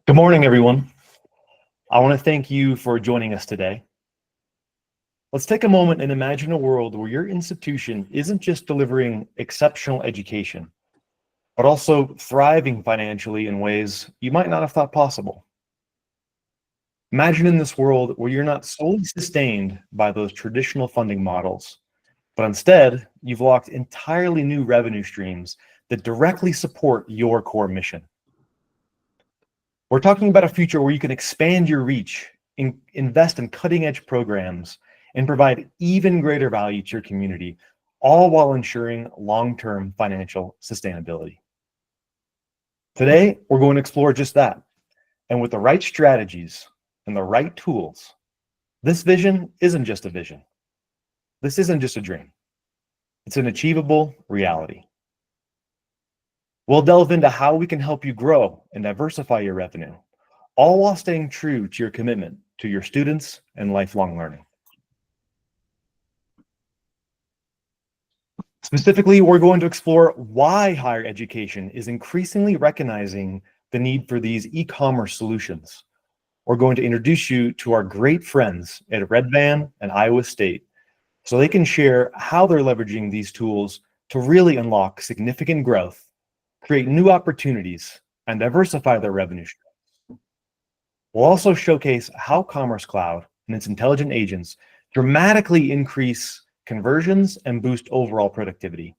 Good morning, everyone. I want to thank you for joining us today. Let's take a moment and imagine a world where your institution isn't just delivering exceptional education, but also thriving financially in ways you might not have thought possible. Imagine in this world where you're not solely sustained by those traditional funding models, but instead you've locked entirely new revenue streams that directly support your core mission. We're talking about a future where you can expand your reach, invest in cutting-edge programs, and provide even greater value to your community, all while ensuring long-term financial sustainability. Today, we're going to explore just that. And with the right strategies and the right tools, this vision isn't just a vision. This isn't just a dream. It's an achievable reality. We'll delve into how we can help you grow and diversify your revenue, all while staying true to your commitment to your students and lifelong learning. Specifically, we're going to explore why higher education is increasingly recognizing the need for these e-commerce solutions. We're going to introduce you to our great friends at Red Van and Iowa State so they can share how they're leveraging these tools to really unlock significant growth, create new opportunities, and diversify their revenue streams. We'll also showcase how Commerce Cloud and its intelligent agents dramatically increase conversions and boost overall productivity.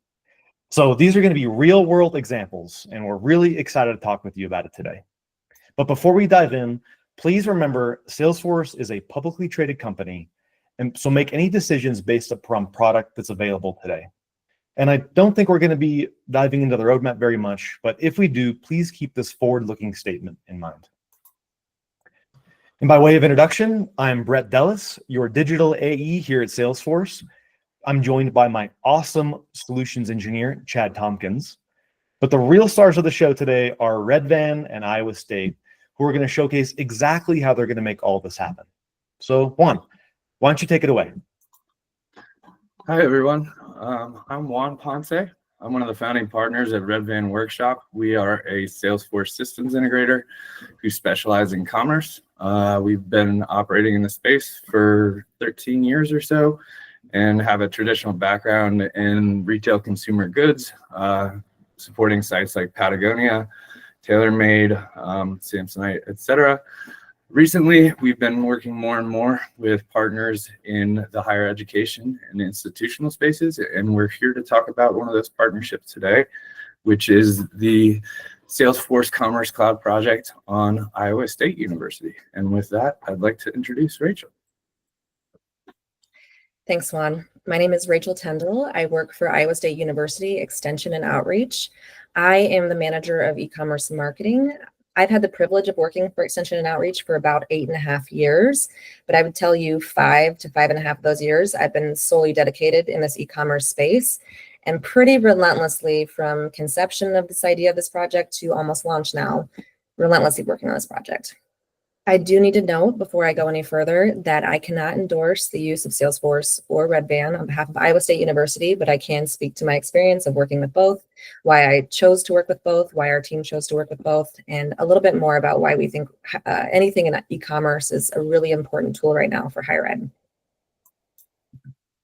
So these are going to be real-world examples, and we're really excited to talk with you about it today. But before we dive in, please remember Salesforce is a publicly traded company, and so make any decisions based upon product that's available today. And I don't think we're going to be diving into the roadmap very much, but if we do, please keep this forward-looking statement in mind. And by way of introduction, I'm Brett Dellis, your digital AE here at Salesforce. I'm joined by my awesome solutions engineer, Chad Tompkins. But the real stars of the show today are Red Van and Iowa State, who are going to showcase exactly how they're going to make all this happen. So Juan, why don't you take it away? Hi, everyone. I'm Juan Ponce. I'm one of the founding partners at Red Van Workshop. We are a Salesforce systems integrator who specialize in commerce. We've been operating in the space for 13 years or so and have a traditional background in retail consumer goods, supporting sites like Patagonia, TaylorMade, Samsonite, etc. Recently, we've been working more and more with partners in the higher education and institutional spaces, and we're here to talk about one of those partnerships today, which is the Salesforce Commerce Cloud project on Iowa State University. And with that, I'd like to introduce Rachel. Thanks, Juan. My name is Rachel Tendall. I work for Iowa State University Extension and Outreach. I am the manager of e-commerce marketing. I've had the privilege of working for Extension and Outreach for about 8.5 years, but I would tell you 5 to 5.5 of those years, I've been solely dedicated in this e-commerce space and pretty relentlessly from conception of this idea of this project to almost launch now, relentlessly working on this project. I do need to note before I go any further that I cannot endorse the use of Salesforce or Red Van on behalf of Iowa State University, but I can speak to my experience of working with both, why I chose to work with both, why our team chose to work with both, and a little bit more about why we think anything in e-commerce is a really important tool right now for higher ed.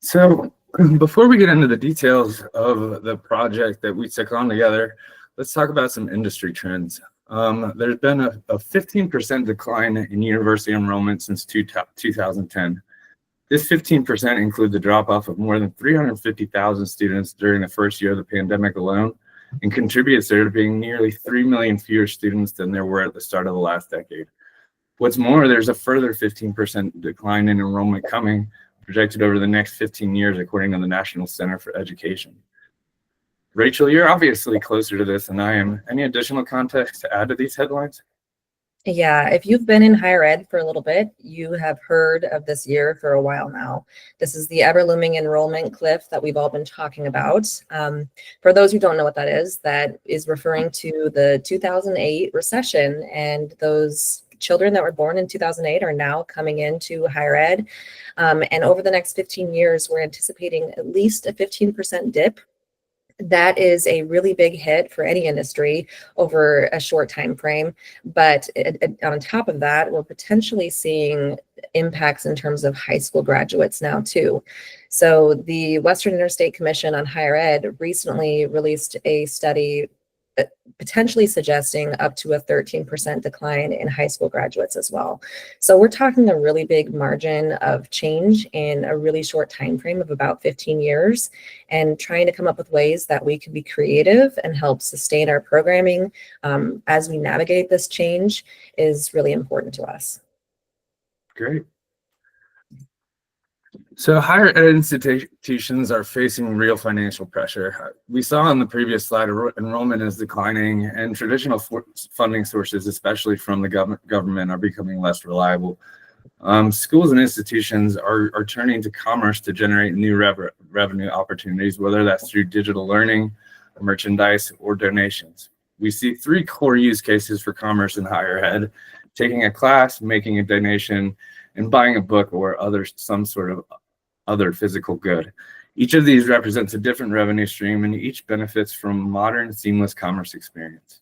So before we get into the details of the project that we took on together, let's talk about some industry trends. There's been a 15% decline in university enrollment since 2010. This 15% includes a drop-off of more than 350,000 students during the first year of the pandemic alone, and contributes there to being nearly 3 million fewer students than there were at the start of the last decade. What's more, there's a further 15% decline in enrollment coming, projected over the next 15 years, according to the National Center for Education. Rachel, you're obviously closer to this than I am. Any additional context to add to these headlines? Yeah, if you've been in higher ed for a little bit, you have heard of this year for a while now. This is the ever-looming enrollment cliff that we've all been talking about. For those who don't know what that is referring to the 2008 recession, and those children that were born in 2008 are now coming into higher ed. And over the next 15 years, we're anticipating at least a 15% dip That is a really big hit for any industry over a short time frame. But on top of that, we're potentially seeing impacts in terms of high school graduates now too. So the Western Interstate Commission on Higher Ed recently released a study potentially suggesting up to a 13% decline in high school graduates as well. So we're talking a really big margin of change in a really short time frame of about 15 years, and trying to come up with ways that we can be creative and help sustain our programming as we navigate this change is really important to us. Great. So higher ed institutions are facing real financial pressure. We saw on the previous slide, enrollment is declining, and traditional funding sources, especially from the government, are becoming less reliable. Schools and institutions are turning to commerce to generate new revenue opportunities, whether that's through digital learning, merchandise, or donations. We see three core use cases for commerce in higher ed: taking a class, making a donation, and buying a book or some sort of other physical good. Each of these represents a different revenue stream, and each benefits from modern, seamless commerce experience.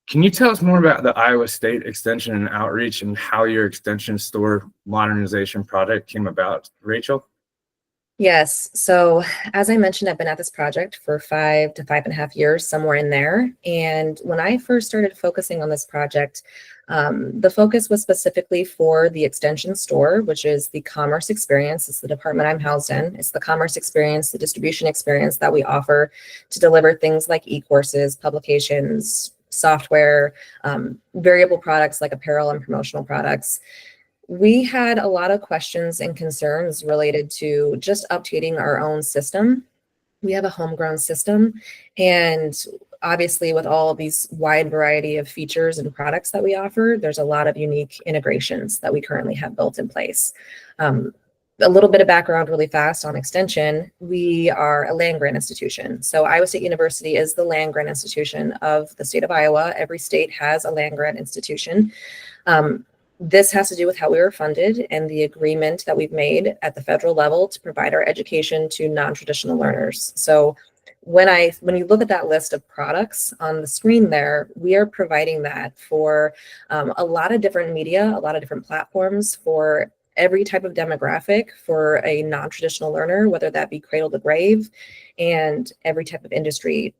Can you tell us more about the Iowa State Extension and Outreach and how your extension store modernization project came about, Rachel? Yes. So as I mentioned, I've been at this project for 5 to 5.5 years, somewhere in there. And when I first started focusing on this project, the focus was specifically for the extension store, which is the commerce experience. It's the department I'm housed in. It's the commerce experience, the distribution experience that we offer to deliver things like e-courses, publications, software, variable products like apparel and promotional products. We had a lot of questions and concerns related to just updating our own system. We have a homegrown system, and obviously with all these wide variety of features and products that we offer, there's a lot of unique integrations that we currently have built in place. A little bit of background really fast on extension. We are a land-grant institution. So Iowa State University is the land-grant institution of the state of Iowa. Every state has a land-grant institution. This has to do with how we were funded and the agreement that we've made at the federal level to provide our education to non-traditional learners. So when you look at that list of products on the screen there, we are providing that for a lot of different media, a lot of different platforms for every type of demographic for a non-traditional learner, whether that be cradle to grave, and every type of industry,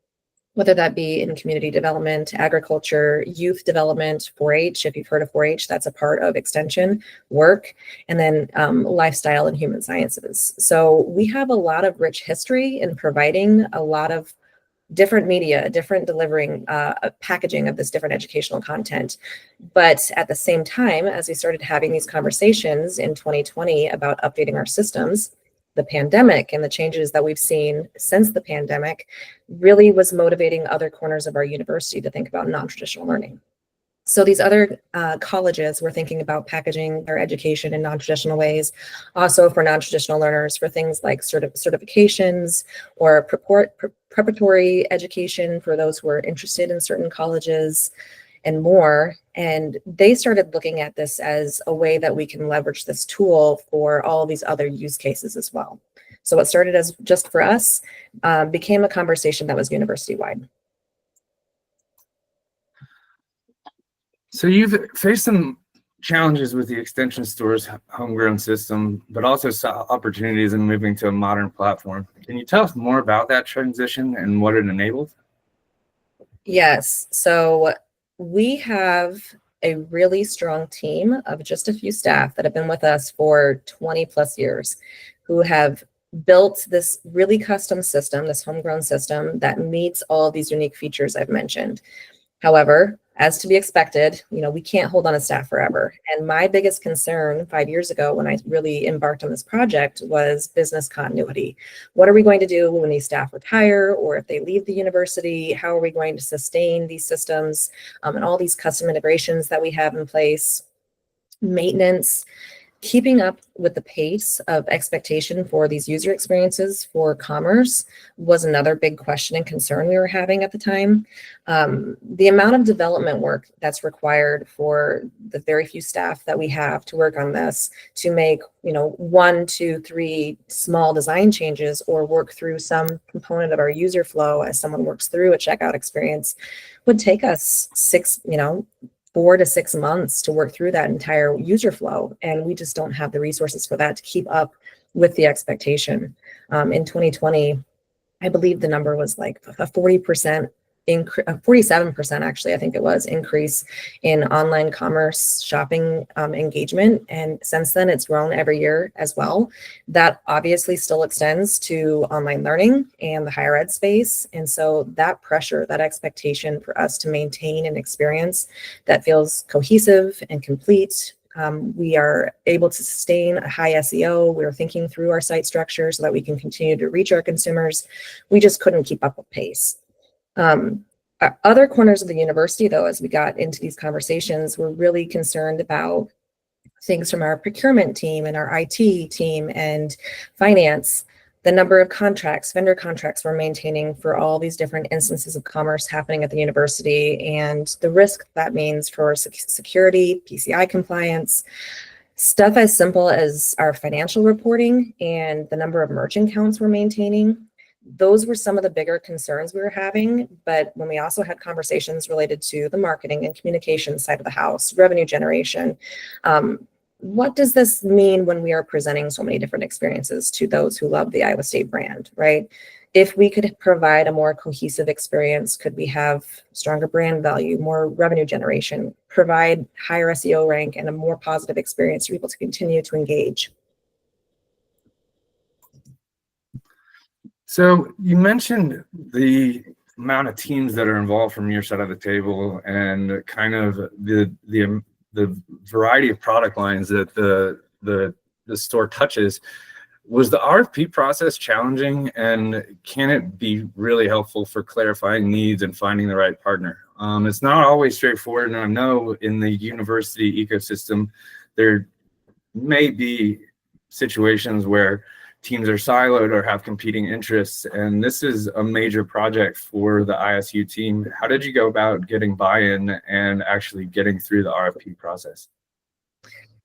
whether that be in community development, agriculture, youth development, 4-H. If you've heard of 4-H, that's a part of extension work, and then lifestyle and human sciences. So we have a lot of rich history in providing a lot of different media, different delivering packaging of this different educational content. But at the same time, as we started having these conversations in 2020 about updating our systems, the pandemic and the changes that we've seen since the pandemic really was motivating other corners of our university to think about non-traditional learning. So these other colleges were thinking about packaging their education in non-traditional ways, also for non-traditional learners for things like certifications or preparatory education for those who are interested in certain colleges and more. And they started looking at this as a way that we can leverage this tool for all these other use cases as well. So what started as just for us became a conversation that was university-wide. So you've faced some challenges with the extension store's homegrown system, but also saw opportunities in moving to a modern platform. Can you tell us more about that transition and what it enabled? Yes. So we have a really strong team of just a few staff that have been with us for 20 plus years, who have built this really custom system, this homegrown system that meets all of these unique features I've mentioned. However, as to be expected, we can't hold on a staff forever. And my biggest concern 5 years ago when I really embarked on this project was business continuity. What are we going to do when these staff retire, or if they leave the university? How are we going to sustain these systems and all these custom integrations that we have in place, maintenance? Keeping up with the pace of expectation for these user experiences for commerce was another big question and concern we were having at the time. The amount of development work that's required for the very few staff that we have to work on this, to make 1, 2, 3 small design changes or work through some component of our user flow as someone works through a checkout experience, would take us 4 to 6 months to work through that entire user flow. And we just don't have the resources for that to keep up with the expectation. In 2020, I believe the number was like a 40%, 47% actually, I think it was, increase in online commerce shopping engagement. And since then, it's grown every year as well. That obviously still extends to online learning and the higher ed space. And so that pressure, that expectation for us to maintain an experience that feels cohesive and complete. We are able to sustain a high SEO. We're thinking through our site structure so that we can continue to reach our consumers. We just couldn't keep up with pace. Other corners of the university, though, as we got into these conversations, were really concerned about things from our procurement team and our IT team and finance, the number of contracts, vendor contracts we're maintaining for all these different instances of commerce happening at the university, and the risk that means for security, PCI compliance, stuff as simple as our financial reporting and the number of merchant counts we're maintaining. Those were some of the bigger concerns we were having. But when we also had conversations related to the marketing and communication side of the house, revenue generation, what does this mean when we are presenting so many different experiences to those who love the Iowa State brand, right? If we could provide a more cohesive experience, could we have stronger brand value, more revenue generation, provide higher SEO rank, and a more positive experience for people to continue to engage? So you mentioned the amount of teams that are involved from your side of the table and kind of the variety of product lines that the store touches. Was the RFP process challenging, and can it be really helpful for clarifying needs and finding the right partner? It's not always straightforward, and I know in the university ecosystem, there may be situations where teams are siloed or have competing interests, and this is a major project for the ISU team. How did you go about getting buy-in and actually getting through the RFP process?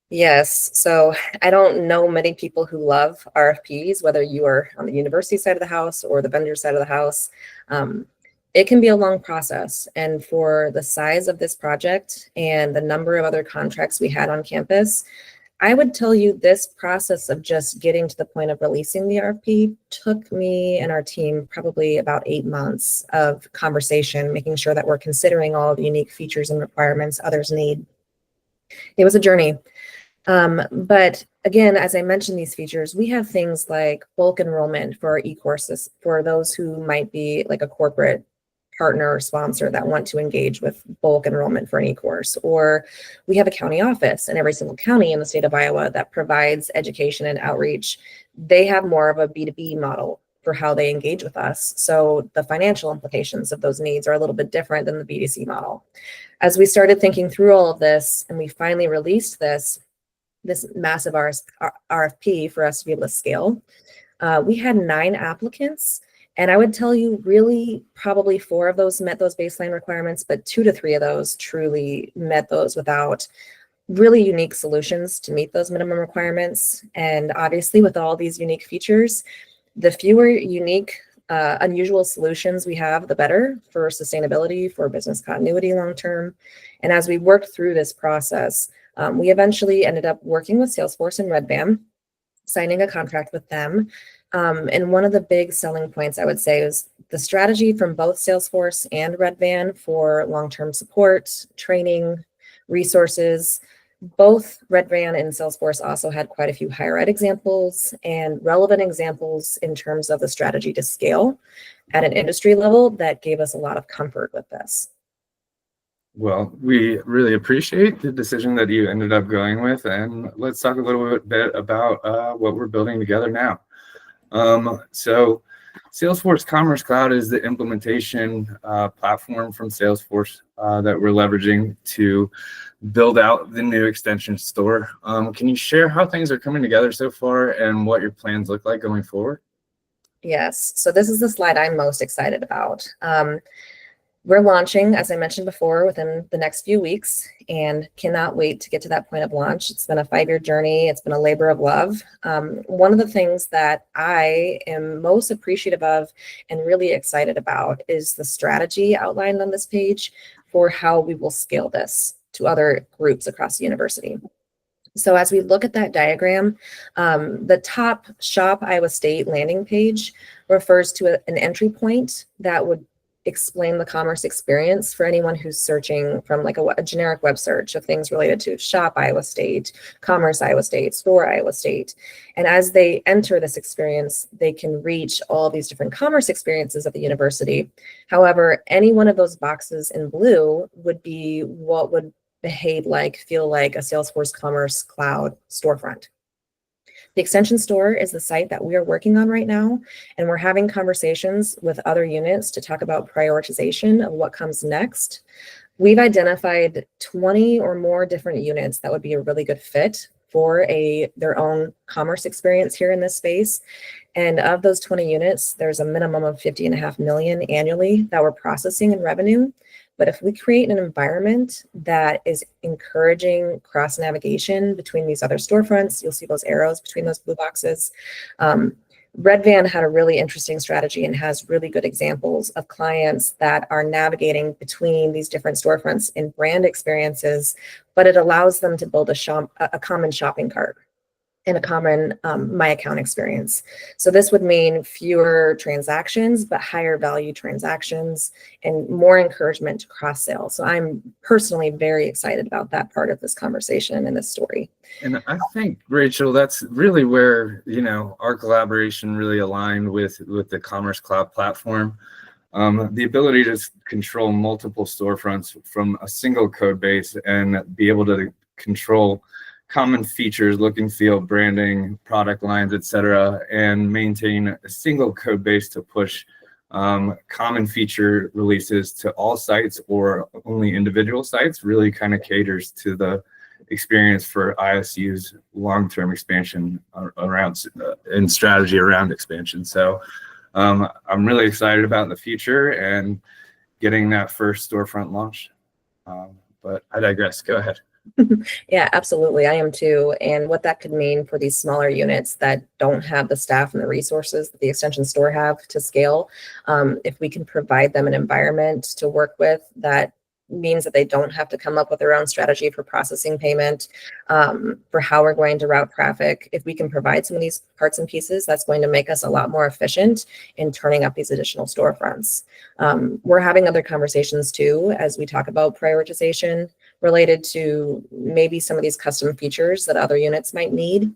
Yes, so I don't know many people who love RFPs, whether you are on the university side of the house or the vendor side of the house. It can be a long process, and for the size of this project and the number of other contracts we had on campus, I would tell you this process of just getting to the point of releasing the RFP took me and our team probably about 8 months of conversation, making sure that we're considering all the unique features and requirements others need. It was a journey. But again, as I mentioned these features, we have things like bulk enrollment for our e-courses for those who might be like a corporate partner or sponsor that want to engage with bulk enrollment for an e-course. Or we have a county office in every single county in the state of Iowa that provides education and outreach. They have more of a B2B model for how they engage with us. So the financial implications of those needs are a little bit different than the B2C model. As we started thinking through all of this and we finally released this massive RFP for us to be able to scale, we had 9 applicants. And I would tell you, really, probably 4 of those met those baseline requirements, but 2 to 3 of those truly met those without really unique solutions to meet those minimum requirements. And obviously, with all these unique features, the fewer unique, unusual solutions we have, the better for sustainability, for business continuity long-term. And as we worked through this process, we eventually ended up working with Salesforce and Red Van, signing a contract with them. And one of the big selling points, I would say, is the strategy from both Salesforce and Red Van for long-term support, training, resources. Both Red Van and Salesforce also had quite a few higher ed examples and relevant examples in terms of the strategy to scale at an industry level that gave us a lot of comfort with this. Well, we really appreciate the decision that you ended up going with, and let's talk a little bit about what we're building together now. So Salesforce Commerce Cloud is the implementation platform from Salesforce that we're leveraging to build out the new extension store. Can you share how things are coming together so far and what your plans look like going forward? Yes. So this is the slide I'm most excited about. We're launching, as I mentioned before, within the next few weeks and cannot wait to get to that point of launch. It's been a 5-year journey. It's been a labor of love. One of the things that I am most appreciative of and really excited about is the strategy outlined on this page for how we will scale this to other groups across the university. So as we look at that diagram, the top Shop Iowa State landing page refers to an entry point that would explain the commerce experience for anyone who's searching from like a generic web search of things related to Shop Iowa State, Commerce Iowa State, Store Iowa State. And as they enter this experience, they can reach all these different commerce experiences at the university. However, any one of those boxes in blue would be what would feel like a Salesforce Commerce Cloud storefront. The extension store is the site that we are working on right now, and we're having conversations with other units to talk about prioritization of what comes next. We've identified 20 or more different units that would be a really good fit for their own commerce experience here in this space. And of those 20 units, there's a minimum of $50.5 million annually that we're processing in revenue. But if we create an environment that is encouraging cross navigation between these other storefronts, you'll see those arrows between those blue boxes. Red Van had a really interesting strategy and has really good examples of clients that are navigating between these different storefronts in brand experiences, but it allows them to build a common shopping cart and a common My Account experience. So this would mean fewer transactions, but higher value transactions and more encouragement to cross sell. So I'm personally very excited about that part of this conversation and this story. And I think, Rachel, that's really where, our collaboration really aligned with the Commerce Cloud platform. The ability to control multiple storefronts from a single code base and be able to control common features, look and feel, branding, product lines, etc., and maintain a single code base to push common feature releases to all sites or only individual sites really kind of caters to the experience for ISU's long-term expansion around and strategy around expansion. So I'm really excited about the future and getting that first storefront launched. But I digress. Go ahead. Yeah, absolutely. I am too. And what that could mean for these smaller units that don't have the staff and the resources that the extension store have to scale, if we can provide them an environment to work with that means that they don't have to come up with their own strategy for processing payment, for how we're going to route traffic. If we can provide some of these parts and pieces, that's going to make us a lot more efficient in turning up these additional storefronts. We're having other conversations too, as we talk about prioritization related to maybe some of these custom features that other units might need.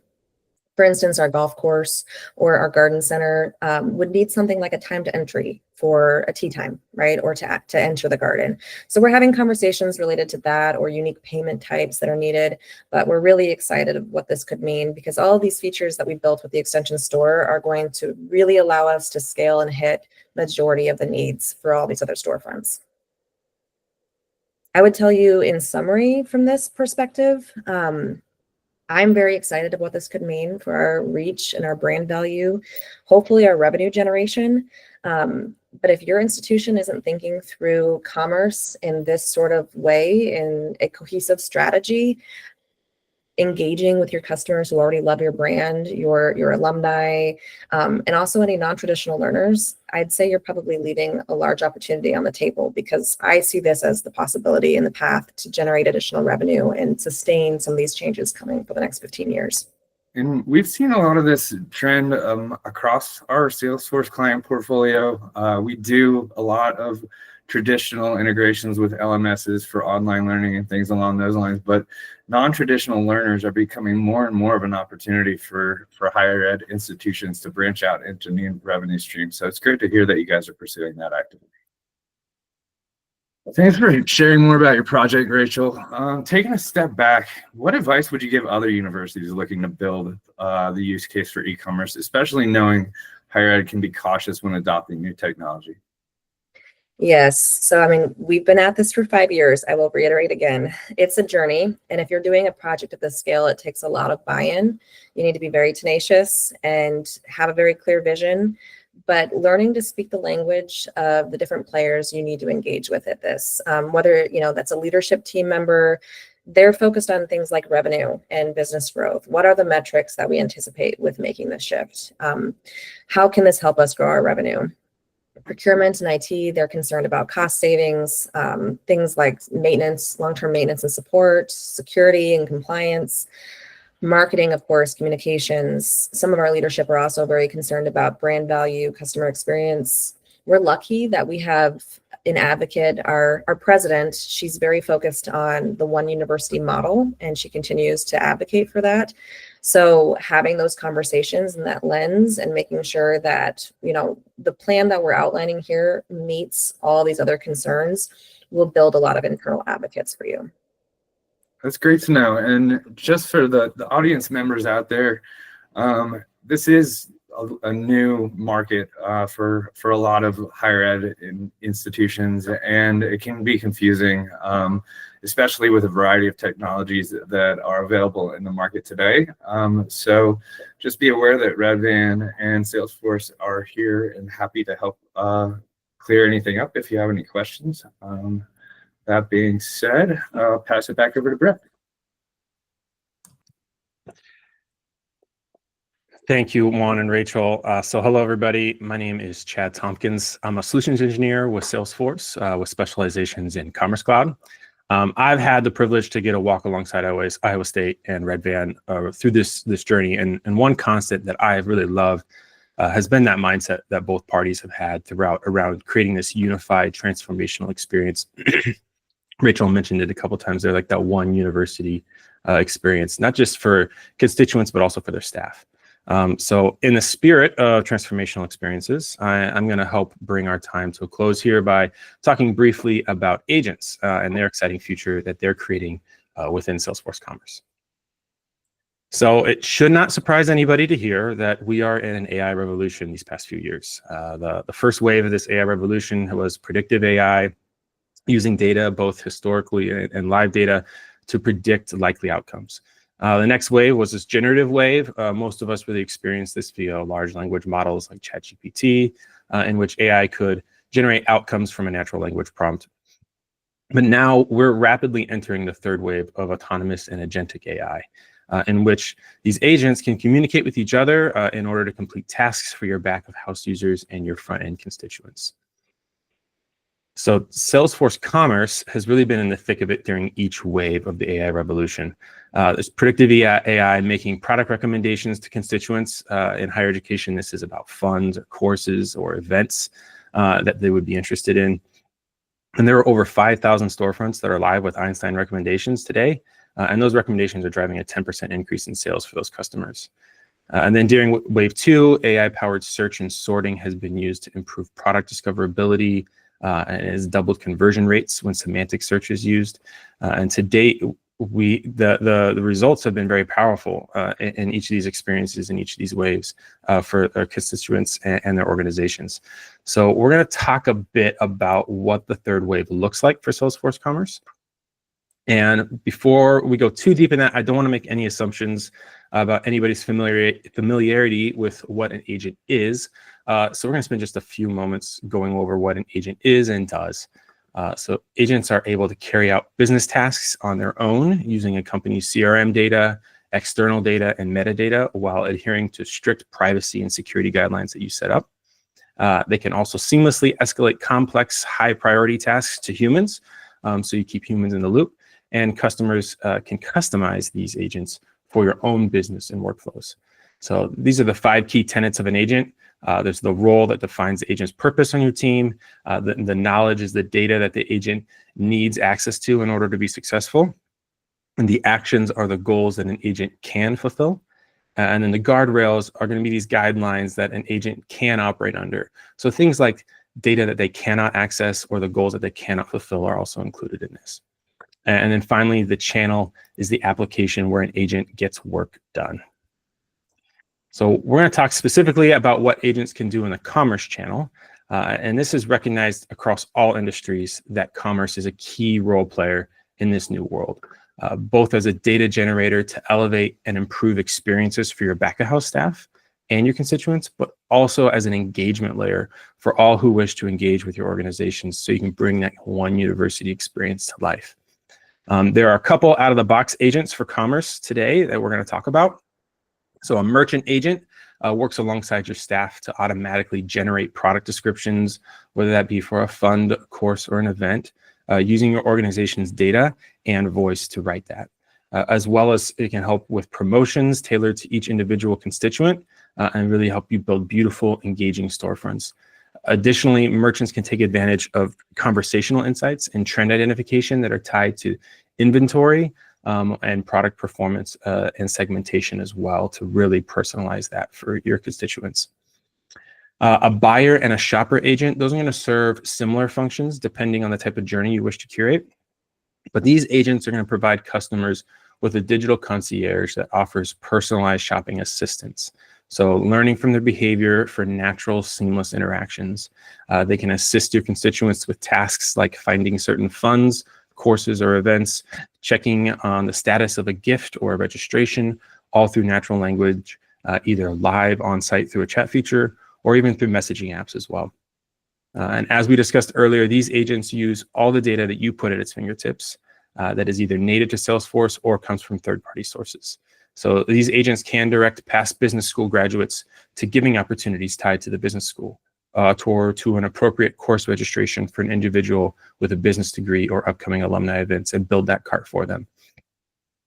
For instance, our golf course or our garden center would need something like a time to entry for a tea time, right? Or to enter the garden. So we're having conversations related to that or unique payment types that are needed, but we're really excited of what this could mean because all of these features that we built with the extension store are going to really allow us to scale and hit majority of the needs for all these other storefronts. I would tell you in summary from this perspective, I'm very excited about what this could mean for our reach and our brand value, hopefully our revenue generation. But if your institution isn't thinking through commerce in this sort of way, in a cohesive strategy, engaging with your customers who already love your brand, your alumni, and also any non-traditional learners, I'd say you're probably leaving a large opportunity on the table because I see this as the possibility in the path to generate additional revenue and sustain some of these changes coming for the next 15 years. And we've seen a lot of this trend across our Salesforce client portfolio. We do a lot of traditional integrations with LMSs for online learning and things along those lines, but non-traditional learners are becoming more and more of an opportunity for higher ed institutions to branch out into new revenue streams. So it's great to hear that you guys are pursuing that actively. Thanks for sharing more about your project, Rachel. Taking a step back, what advice would you give other universities looking to build the use case for e-commerce, especially knowing higher ed can be cautious when adopting new technology? Yes. So, I mean, we've been at this for 5 years. I will reiterate again, it's a journey. And if you're doing a project at this scale, it takes a lot of buy-in. You need to be very tenacious and have a very clear vision. But learning to speak the language of the different players you need to engage with at this, whether, that's a leadership team member, they're focused on things like revenue and business growth. What are the metrics that we anticipate with making this shift? How can this help us grow our revenue? Procurement and IT, they're concerned about cost savings, things like maintenance, long-term maintenance and support, security and compliance, marketing, of course, communications. Some of our leadership are also very concerned about brand value, customer experience. We're lucky that we have an advocate, our president. She's very focused on the one university model, and she continues to advocate for that. So having those conversations and that lens and making sure that, the plan that we're outlining here meets all these other concerns will build a lot of internal advocates for you. That's great to know. And just for the audience members out there, this is a new market for a lot of higher ed institutions, and it can be confusing, especially with a variety of technologies that are available in the market today. So just be aware that Red Van and Salesforce are here and happy to help clear anything up if you have any questions. That being said, I'll pass it back over to Brett. Thank you, Juan and Rachel. So hello, everybody. My name is Chad Tompkins. I'm a solutions engineer with Salesforce with specializations in Commerce Cloud. I've had the privilege to get a walk alongside Iowa State and Red Van through this journey. And one constant that I have really loved has been that mindset that both parties have had throughout around creating this unified transformational experience. Rachel mentioned it a couple of times there, like that one university experience, not just for constituents, but also for their staff. So in the spirit of transformational experiences, I'm going to help bring our time to a close here by talking briefly about agents and their exciting future that they're creating within Salesforce Commerce. So it should not surprise anybody to hear that we are in an AI revolution these past few years. The first wave of this AI revolution was predictive AI, using data, both historically and live data, to predict likely outcomes. The next wave was this generative wave. Most of us really experienced this via large language models like ChatGPT, in which AI could generate outcomes from a natural language prompt. But now we're rapidly entering the third wave of autonomous and agentic AI, in which these agents can communicate with each other in order to complete tasks for your back of house users and your front end constituents. So Salesforce Commerce has really been in the thick of it during each wave of the AI revolution. There's predictive AI making product recommendations to constituents. In higher education, this is about funds or courses or events that they would be interested in. And there are over 5,000 storefronts that are live with Einstein recommendations today. And those recommendations are driving a 10% increase in sales for those customers. And then during wave 2, AI-powered search and sorting has been used to improve product discoverability, and it has doubled conversion rates when semantic search is used. And to date, the results have been very powerful in each of these experiences, in each of these waves for our constituents and their organizations. So we're going to talk a bit about what the third wave looks like for Salesforce Commerce. And before we go too deep in that, I don't want to make any assumptions about anybody's familiarity with what an agent is. So we're going to spend just a few moments going over what an agent is and does. So agents are able to carry out business tasks on their own using a company's CRM data, external data, and metadata while adhering to strict privacy and security guidelines that you set up. They can also seamlessly escalate complex, high-priority tasks to humans, so you keep humans in the loop. And customers can customize these agents for your own business and workflows. So these are the 5 key tenets of an agent. There's the role that defines the agent's purpose on your team. The knowledge is the data that the agent needs access to in order to be successful. And the actions are the goals that an agent can fulfill. And then the guardrails are going to be these guidelines that an agent can operate under. So things like data that they cannot access or the goals that they cannot fulfill are also included in this. And then finally, the channel is the application where an agent gets work done. So we're going to talk specifically about what agents can do in the commerce channel. And this is recognized across all industries that commerce is a key role player in this new world, both as a data generator to elevate and improve experiences for your back-of-house staff and your constituents, but also as an engagement layer for all who wish to engage with your organizations so you can bring that one university experience to life. There are a couple out-of-the-box agents for commerce today that we're going to talk about. So a merchant agent works alongside your staff to automatically generate product descriptions, whether that be for a fund, course, or an event, using your organization's data and voice to write that. As well as it can help with promotions tailored to each individual constituent and really help you build beautiful, engaging storefronts. Additionally, merchants can take advantage of conversational insights and trend identification that are tied to inventory and product performance and segmentation as well to really personalize that for your constituents. A buyer and a shopper agent, those are going to serve similar functions depending on the type of journey you wish to curate. But these agents are going to provide customers with a digital concierge that offers personalized shopping assistance. So learning from their behavior for natural, seamless interactions. They can assist your constituents with tasks like finding certain funds, courses, or events, checking on the status of a gift or a registration, all through natural language, either live on site through a chat feature or even through messaging apps as well. And as we discussed earlier, these agents use all the data that you put at its fingertips that is either native to Salesforce or comes from third-party sources. So these agents can direct past business school graduates to giving opportunities tied to the business school, to an appropriate course registration for an individual with a business degree or upcoming alumni events and build that cart for them.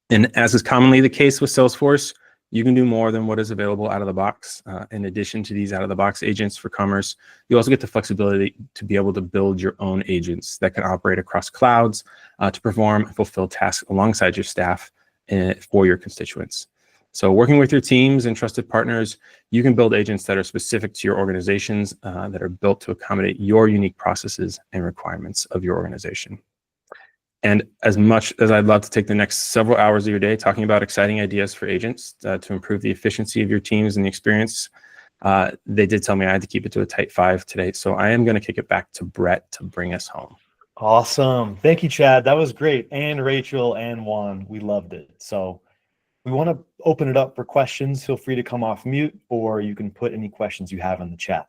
And as is commonly the case with Salesforce, you can do more than what is available out of the box. In addition to these out-of-the-box agents for commerce, you also get the flexibility to be able to build your own agents that can operate across clouds to perform and fulfill tasks alongside your staff for your constituents. So working with your teams and trusted partners, you can build agents that are specific to your organizations that are built to accommodate your unique processes and requirements of your organization. And as much as I'd love to take the next several hours of your day talking about exciting ideas for agents to improve the efficiency of your teams and the experience, they did tell me I had to keep it to a tight 5 today. So I am going to kick it back to Brett to bring us home. Awesome. Thank you, Chad. That was great. And Rachel and Juan, we loved it. So we want to open it up for questions. Feel free to come off mute, or you can put any questions you have in the chat.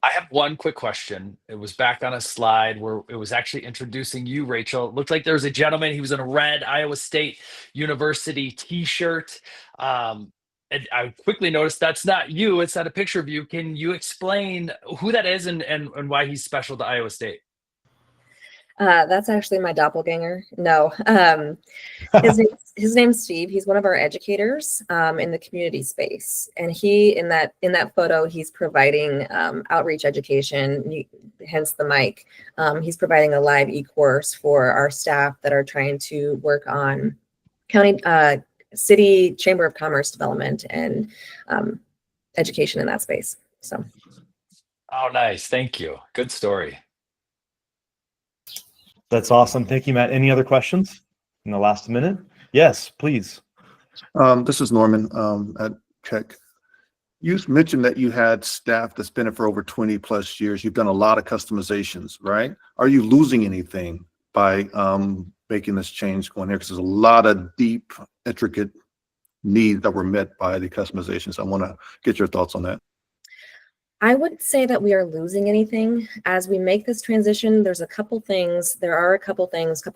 I have one quick question. It was back on a slide where it was actually introducing you, Rachel. It looked like there was a gentleman. He was in a red Iowa State University t-shirt. And I quickly noticed that's not you. It's not a picture of you. Can you explain who that is and why he's special to Iowa State? That's actually my doppelganger. No, his name's Steve. He's one of our educators in the community space, and he in that photo he's providing outreach education. Hence the mic. He's providing a live e-course for our staff that are trying to work on county, city chamber of commerce development and education in that space. So. Oh, nice. Thank you. Good story. That's awesome. Thank you, Matt. Any other questions in the last minute? Yes, please. This is Norman at Check. You mentioned that you had staff that's been it for over 20 plus years. You've done a lot of customizations, right? Are you losing anything by making this change going here? Because there's a lot of deep, intricate needs that were met by the customizations. I want to get your thoughts on that. I wouldn't say that we are losing anything. As we make this transition, there are a couple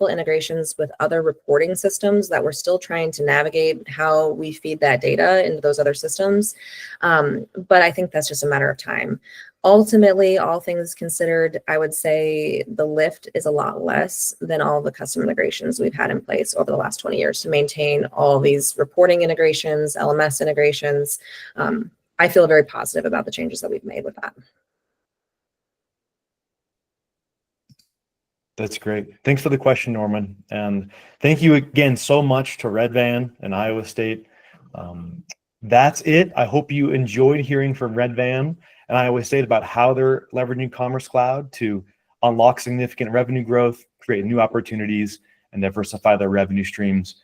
integrations with other reporting systems that we're still trying to navigate how we feed that data into those other systems. But I think that's just a matter of time. Ultimately, all things considered, I would say the lift is a lot less than all the custom integrations we've had in place over the last 20 years to maintain all these reporting integrations, LMS integrations. I feel very positive about the changes that we've made with that. That's great. Thanks for the question, Norman. And thank you again so much to Red Van and Iowa State. That's it. I hope you enjoyed hearing from Red Van and Iowa State about how they're leveraging Commerce Cloud to unlock significant revenue growth, create new opportunities, and diversify their revenue streams.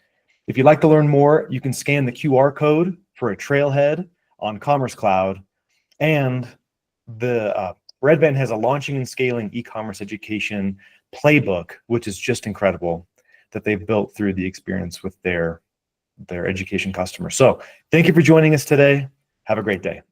If you'd like to learn more, you can scan the QR code for a trailhead on Commerce Cloud. And the Red Band has a launching and scaling e-commerce education playbook, which is just incredible, that they've built through the experience with their education customers. So thank you for joining us today. Have a great day.